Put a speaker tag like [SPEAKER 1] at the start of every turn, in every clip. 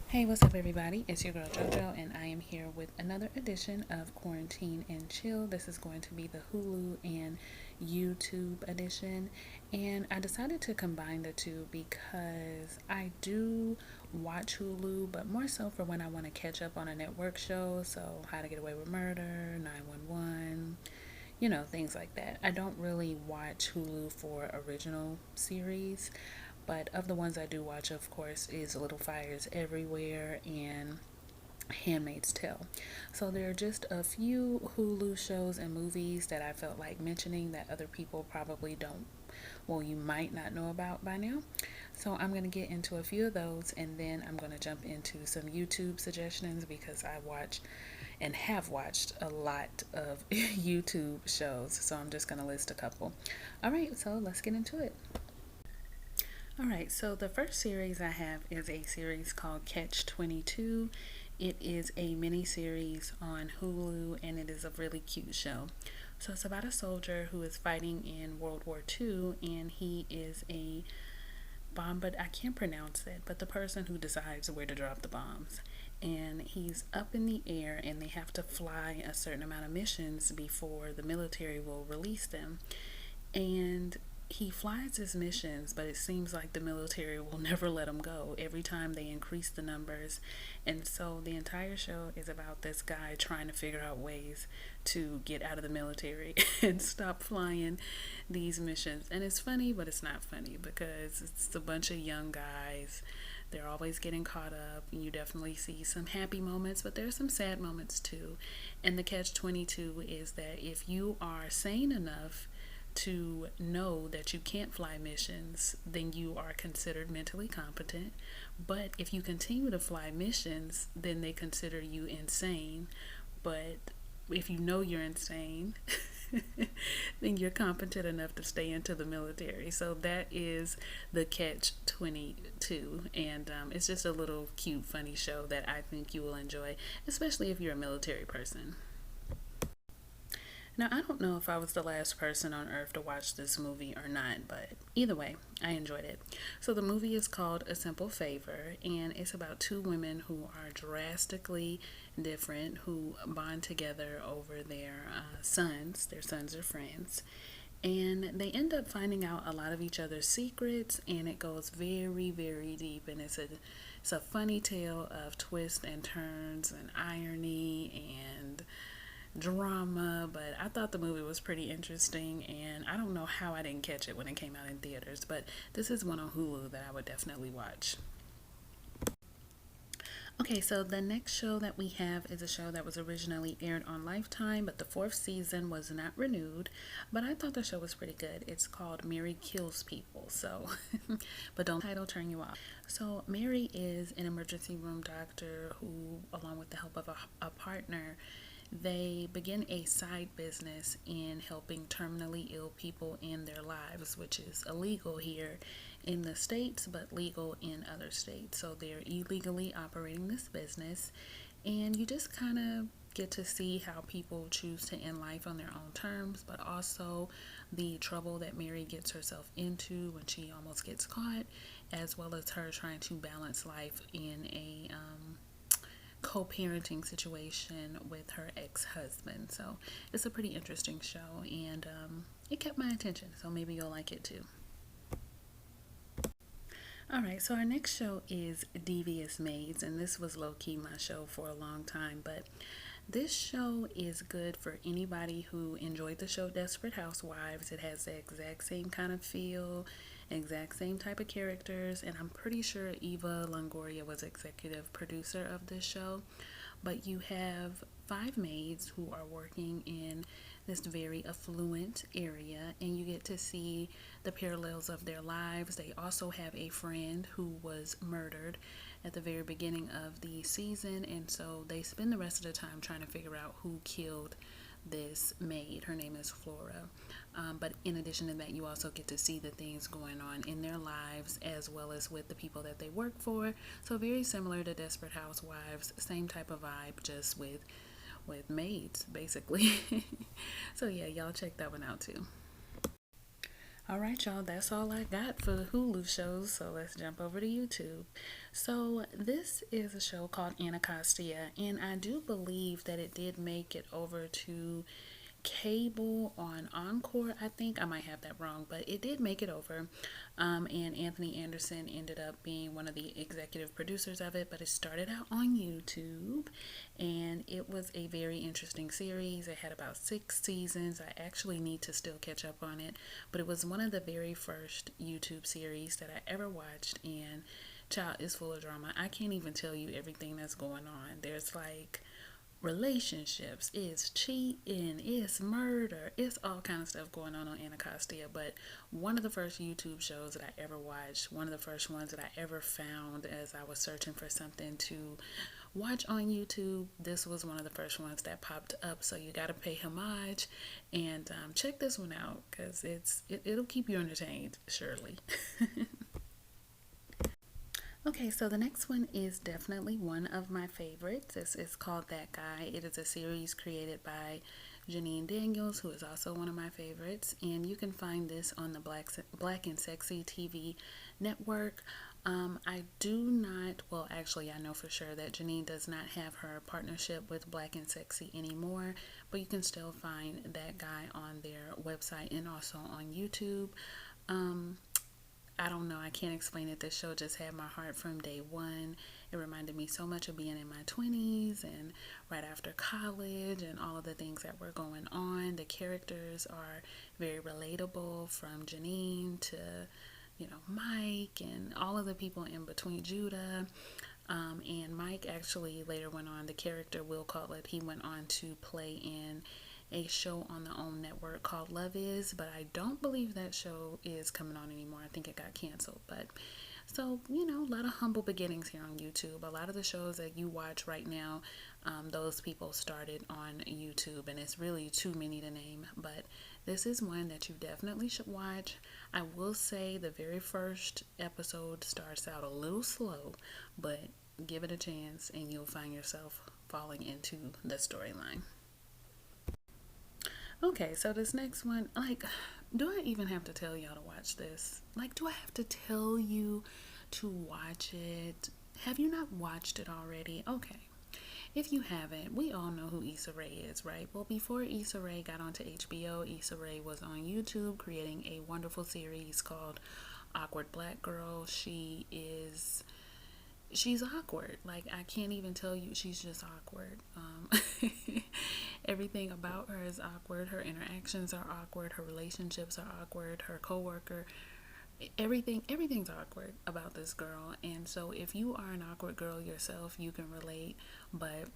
[SPEAKER 1] Hey, what's up, everybody? It's your girl JoJo, and I am here with another edition of Quarantine and Chill. This is going to be the Hulu and YouTube edition, and I decided to combine the two because I do watch Hulu, but more so for when I want to catch up on a network show. So, How to Get Away with Murder, 911, things like that. I don't really watch Hulu for original series. But of the ones I do watch, of course, is Little Fires Everywhere and Handmaid's Tale. So there are just a few Hulu shows and movies that I felt like mentioning that other people probably don't, well, you might not know about by now. So I'm going to get into a few of those, and then I'm going to jump into some YouTube suggestions because I watch and have watched a lot of YouTube shows. So I'm just going to list a couple. All right, so let's get into it. All right, so the first series I have is a series called Catch 22. It is a mini series on Hulu, and it is a really cute show. So it's about a soldier who is fighting in World War II, and he is a bomb, but I can't pronounce it, but the person who decides where to drop the bombs. And he's up in the air, and they have to fly a certain amount of missions before the military will release them. And he flies his missions, but it seems like the military will never let him go. Every time they increase the numbers. And so the entire show is about this guy trying to figure out ways to get out of the military and stop flying these missions. And it's funny, but it's not funny because it's a bunch of young guys. They're always getting caught up. You definitely see some happy moments, but there's some sad moments too. And the catch 22 is that if you are sane enough to know that you can't fly missions, then you are considered mentally competent. But if you continue to fly missions, then they consider you insane. But if you know you're insane, then you're competent enough to stay into the military. So that is the Catch 22. And it's just a little cute, funny show that I think you will enjoy, especially if you're a military person. Now, I don't know if I was the last person on earth to watch this movie or not, but either way, I enjoyed it. So, the movie is called A Simple Favor, and it's about two women who are drastically different who bond together over their sons. Their sons are friends. And they end up finding out a lot of each other's secrets, and it goes very, very deep. And it's a funny tale of twists and turns and irony and drama, but I thought the movie was pretty interesting, and I don't know how I didn't catch it when it came out in theaters, but this is one on Hulu that I would definitely watch. Okay, so the next show that we have is a show that was originally aired on Lifetime, but the fourth season was not renewed. But I thought the show was pretty good. It's called Miri Kills People, so, but don't title turn you off. So, Miri is an emergency room doctor who, along with the help of a partner, they begin a side business in helping terminally ill people in their lives, which is illegal here in the States but legal in other states. So they're illegally operating this business, and you just kind of get to see how people choose to end life on their own terms, but also the trouble that Mary gets herself into when she almost gets caught, as well as her trying to balance life in a co-parenting situation with her ex-husband. So it's a pretty interesting show, and it kept my attention, so maybe you'll like it too. All right, so our next show is Devious Maids, and this was low-key my show for a long time, but this show is good for anybody who enjoyed the show Desperate Housewives. It has the exact same kind of feel, exact same type of characters, and I'm pretty sure Eva Longoria was executive producer of this show. But you have five maids who are working in this very affluent area, and you get to see the parallels of their lives. They also have a friend who was murdered at the very beginning of the season, and so they spend the rest of the time trying to figure out who killed this maid. Her name is Flora. But in addition to that, you also get to see the things going on in their lives as well as with the people that they work for. So very similar to Desperate Housewives, same type of vibe, just with maids basically. So yeah, y'all check that one out too. All right, y'all, that's all I got for the Hulu shows, so let's jump over to YouTube. So, this is a show called Anacostia, and I do believe that it did make it over to cable on Encore. I think I might have that wrong, but it did make it over. And Anthony Anderson ended up being one of the executive producers of it, but it started out on YouTube, and it was a very interesting series. It had about 6 seasons. I actually need to still catch up on it, but it was one of the very first YouTube series that I ever watched, and child, is full of drama. I can't even tell you everything that's going on. There's like relationships, it's cheating, it's murder, it's all kind of stuff going on Anacostia. But one of the first YouTube shows that I ever watched, one of the first ones that I ever found as I was searching for something to watch on YouTube, this was one of the first ones that popped up. So you got to pay homage and check this one out, because it'll keep you entertained, surely. Okay, so the next one is definitely one of my favorites. This is called That Guy. It is a series created by Janine Daniels, who is also one of my favorites. And you can find this on the Black and Sexy TV network. I do not, well, actually, I know for sure that Janine does not have her partnership with Black and Sexy anymore, but you can still find That Guy on their website and also on YouTube. I don't know, I can't explain it. This show just had my heart from day one. It reminded me so much of being in my 20s and right after college and all of the things that were going on. The characters are very relatable, from Janine to, Mike and all of the people in between, Judah. And Mike actually later went on, the character Will Cutlet, he went on to play in a show on the OWN network called Love Is, but I don't believe that show is coming on anymore. I think it got canceled. But so, a lot of humble beginnings here on YouTube. A lot of the shows that you watch right now, those people started on YouTube, and it's really too many to name, but this is one that you definitely should watch. I will say the very first episode starts out a little slow, but give it a chance and you'll find yourself falling into the storyline. Okay, so this next one, do I even have to tell y'all to watch this? Do I have to tell you to watch it? Have you not watched it already? Okay. If you haven't, we all know who Issa Rae is, right? Well, before Issa Rae got onto HBO, Issa Rae was on YouTube creating a wonderful series called Awkward Black Girl. She's awkward. I can't even tell you, she's just awkward. Everything about her is awkward. Her interactions are awkward. Her relationships are awkward. Her coworker, everything's awkward about this girl. And so if you are an awkward girl yourself, you can relate. But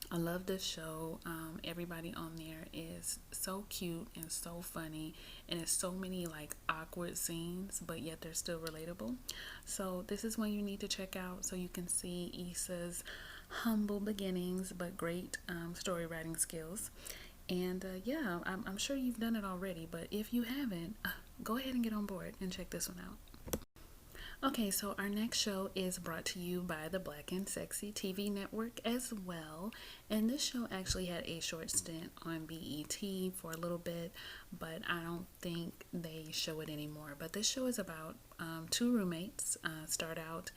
[SPEAKER 1] I love this show. Everybody on there is so cute and so funny, and it's so many awkward scenes, but yet they're still relatable. So this is one you need to check out so you can see Issa's humble beginnings but great story writing skills. And yeah, I'm sure you've done it already, but if you haven't, go ahead and get on board and check this one out. Okay, so our next show is brought to you by the Black and Sexy TV network as well. And this show actually had a short stint on BET for a little bit, but I don't think they show it anymore. But this show is about two roommates. Start out,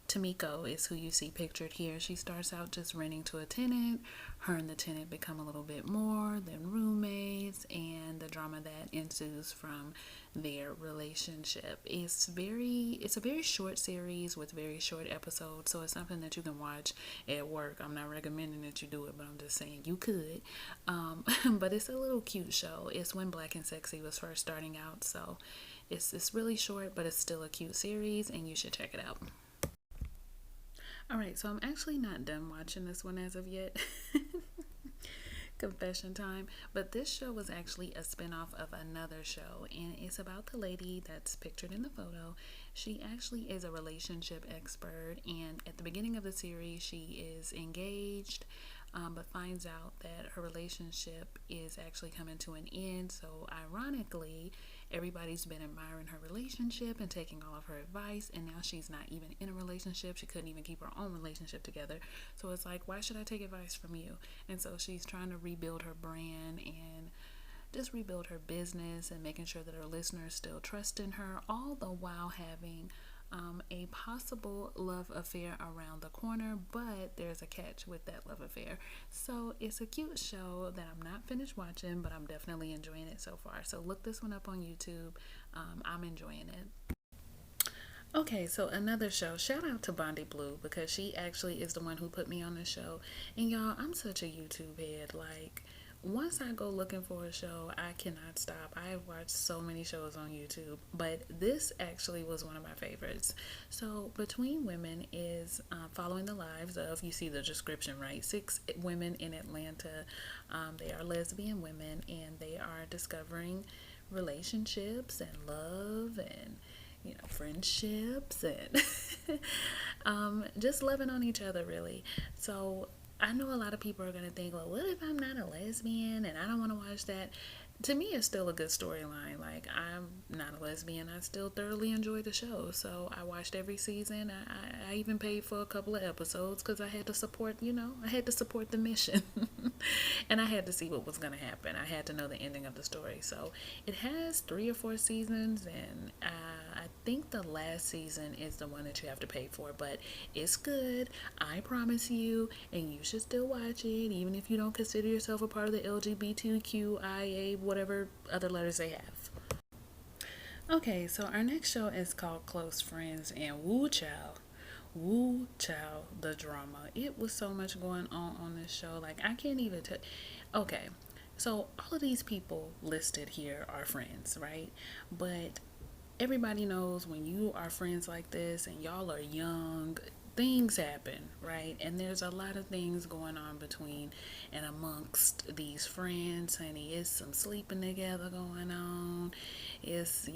[SPEAKER 1] Tomiko is who you see pictured here. She starts out just renting to a tenant. Her and the tenant become a little bit more than roommates, and the drama that ensues from their relationship. It's a very short series with very short episodes, so it's something that you can watch at work. I'm not recommending that you do it, but I'm just saying you could. But it's a little cute show. It's when Black and Sexy was first starting out, so it's really short, but it's still a cute series, and you should check it out. Alright, so I'm actually not done watching this one as of yet. Confession time. But this show was actually a spinoff of another show, and it's about the lady that's pictured in the photo. She actually is a relationship expert, and at the beginning of the series, she is engaged, but finds out that her relationship is actually coming to an end. So ironically, everybody's been admiring her relationship and taking all of her advice, and now she's not even in a relationship. She couldn't even keep her own relationship together. So it's why should I take advice from you? And so she's trying to rebuild her brand and just rebuild her business and making sure that her listeners still trust in her, all the while having a possible love affair around the corner, but there's a catch with that love affair. So it's a cute show that I'm not finished watching, but I'm definitely enjoying it so far. So look this one up on YouTube. I'm enjoying it. Okay, so another show. Shout out to Bondi Blue because she actually is the one who put me on the show. And y'all, I'm such a YouTube head. Like, once I go looking for a show, I cannot stop. I have watched so many shows on YouTube, but this actually was one of my favorites. So, Between Women is following the lives of, you see the description, right? 6 women in Atlanta. They are lesbian women and they are discovering relationships and love and friendships and just loving on each other, really. So I know a lot of people are going to think, well, what if I'm not a lesbian and I don't want to watch that? To me, it's still a good storyline. Like, I'm not a lesbian. I still thoroughly enjoy the show. So I watched every season. I even paid for a couple of episodes because I had to support, I had to support the mission. And I had to see what was going to happen. I had to know the ending of the story. So it has 3 or 4 seasons. And I think the last season is the one that you have to pay for. But it's good. I promise you. And you should still watch it. Even if you don't consider yourself a part of the LGBTQIA, whatever other letters they have. Okay, so our next show is called Close Friends, and woo child, the drama. It was so much going on this show. Like, I can't even tell. Okay, so all of these people listed here are friends, right? But everybody knows when you are friends like this and y'all are young, things happen, right? And there's a lot of things going on between and amongst these friends, honey. It's some sleeping together going on. It's,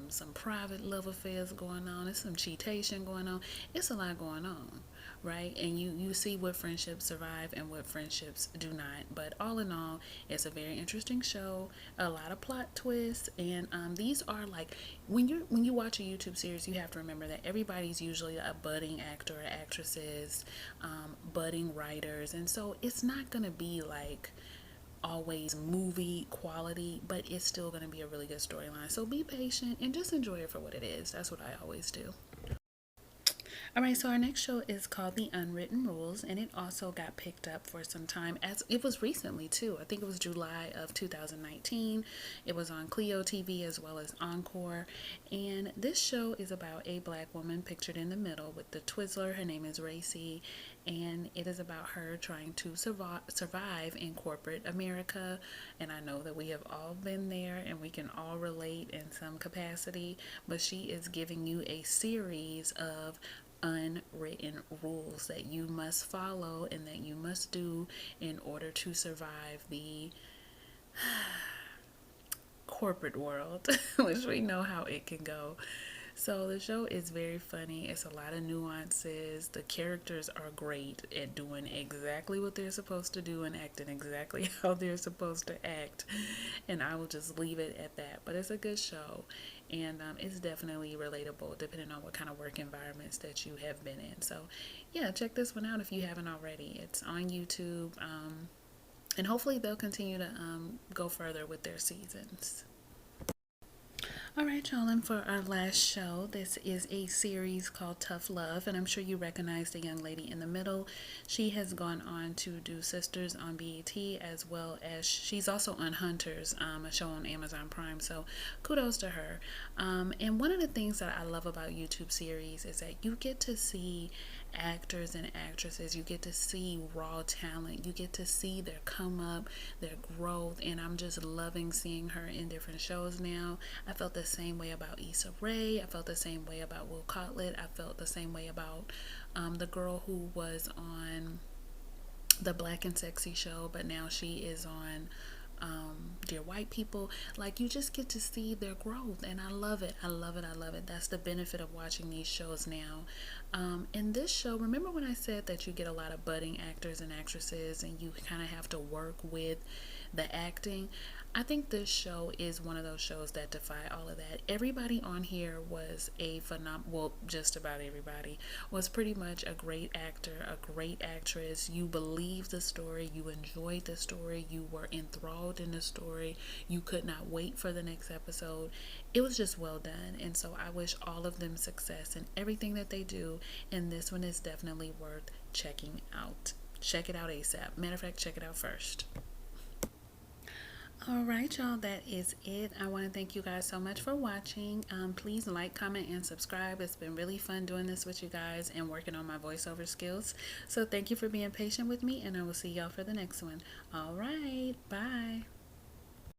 [SPEAKER 1] some private love affairs going on. It's some cheatation going on. It's a lot going on, right? And you see what friendships survive and what friendships do not. But all in all, it's a very interesting show. A lot of plot twists, and these are like, when you watch a YouTube series, you have to remember that everybody's usually a budding actor or actresses, budding writers, and so it's not gonna be like always movie quality, but it's still gonna be a really good storyline. So be patient and just enjoy it for what it is. That's what I always do. Alright, so our next show is called The Unwritten Rules, and it also got picked up for some time, as it was recently too. I think it was July of 2019. It was on Clio TV as well as Encore, and this show is about a black woman pictured in the middle with the Twizzler. Her name is Racy, and it is about her trying to survive in corporate America. And I know that we have all been there and we can all relate in some capacity, but she is giving you a series of unwritten rules that you must follow and that you must do in order to survive the corporate world, which we know how it can go. So the show is very funny. It's a lot of nuances. The characters are great at doing exactly what they're supposed to do and acting exactly how they're supposed to act. And I will just leave it at that. But it's a good show. And it's definitely relatable depending on what kind of work environments that you have been in. So yeah, check this one out if you haven't already. It's on YouTube. And hopefully they'll continue to go further with their seasons. Alright, y'all, and for our last show, this is a series called Tough Love, and I'm sure you recognize the young lady in the middle. She has gone on to do Sisters on BET, as well as she's also on Hunters, a show on Amazon Prime, so kudos to her. And one of the things that I love about YouTube series is that you get to see actors and actresses, you get to see raw talent, you get to see their come up, their growth, and I'm just loving seeing her in different shows now. I felt the same way about Issa Rae. I felt the same way about Will Cotlet. I felt the same way about the girl who was on the Black and Sexy show, but now she is on Dear White People. Like, you just get to see their growth, and I love it. I love it. I love it. That's the benefit of watching these shows now. In this show, remember when I said that you get a lot of budding actors and actresses and you kind of have to work with the acting? I think this show is one of those shows that defy all of that. Everybody on here was a well, just about everybody was pretty much a great actor, a great actress. You believed the story, you enjoyed the story, you were enthralled in the story, you could not wait for the next episode. It was just well done, and so I wish all of them success in everything that they do, and this one is definitely worth checking out. Check it out ASAP. Matter of fact, check it out first. All right, y'all, that is it. I want to thank you guys so much for watching. Please like, comment, and subscribe. It's been really fun doing this with you guys and working on my voiceover skills. So thank you for being patient with me, and I will see y'all for the next one. All right, bye.